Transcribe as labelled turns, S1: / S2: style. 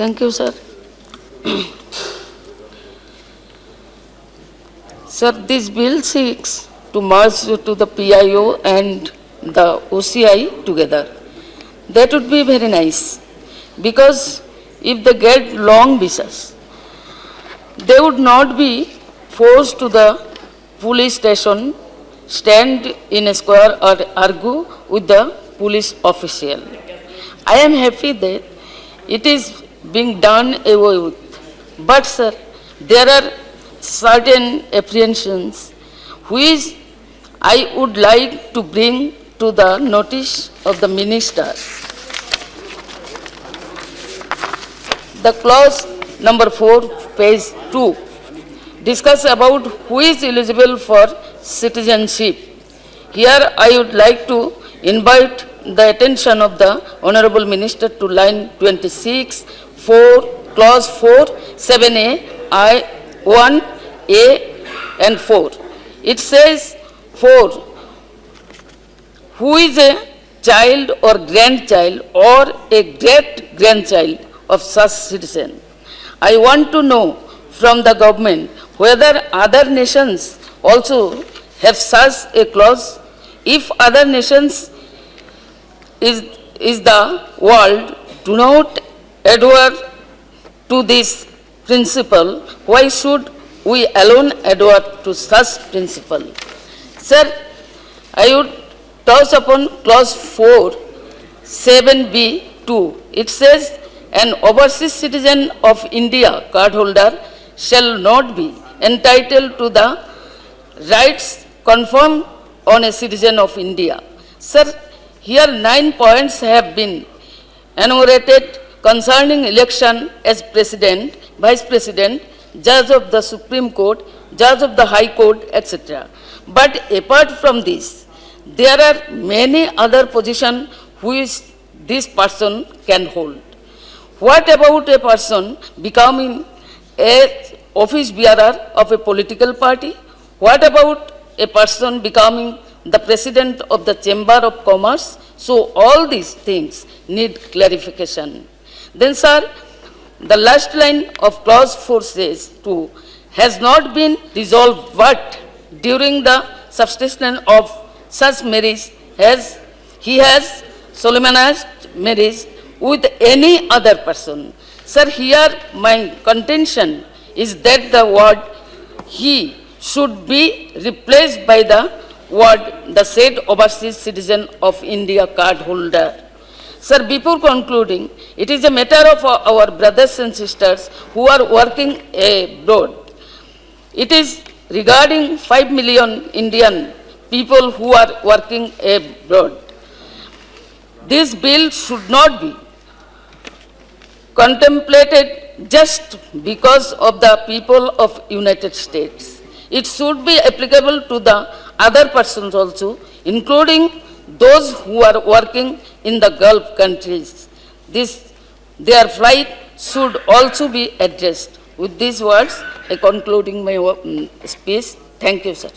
S1: Thank you, sir. Sir, this bill seeks to merge to the PIO and the OCI together. That would be very nice, because if they get long visas, they would not be forced to the police station, stand in a square or argue with the police official. I am happy that it is being done away with. But sir, there are certain apprehensions which I would like to bring to the notice of the minister. The clause number 4, page 2, discuss about who is eligible for citizenship. Here I would like to invite the attention of the Honorable Minister to line 26, 4, clause 4, 7A, I, 1A and 4. It says 4, who is a child or grandchild or a great grandchild of such citizen. I want to know from the government whether other nations also have such a clause. If other nations is the world do not adhere to this principle, why should we alone adhere to such principle? Sir, I would touch upon clause 4, 7B2. It says, an overseas citizen of India cardholder shall not be entitled to the rights conferred on a citizen of India. Sir, here 9 points have been enumerated concerning election as President, Vice President, Judge of the Supreme Court, Judge of the High Court, etc. But apart from this, there are many other positions which this person can hold. What about a person becoming an office bearer of a political party? What about a person becoming the President of the Chamber of Commerce? So all these things need clarification. Then, sir, the last line of clause 4 says, 2, has not been resolved but during the subsistence of such marriage he has solemnized marriage with any other person. Sir, here my contention is that the word he should be replaced by the word the said overseas citizen of India card holder. Sir, before concluding, it is a matter of our brothers and sisters who are working abroad. It is regarding 5 million Indian people who are working abroad. This bill should not be contemplated just because of the people of United States. It should be applicable to the other persons also, including those who are working in the Gulf countries. Their flight should also be addressed. With these words, I concluding my speech. Thank you, sir.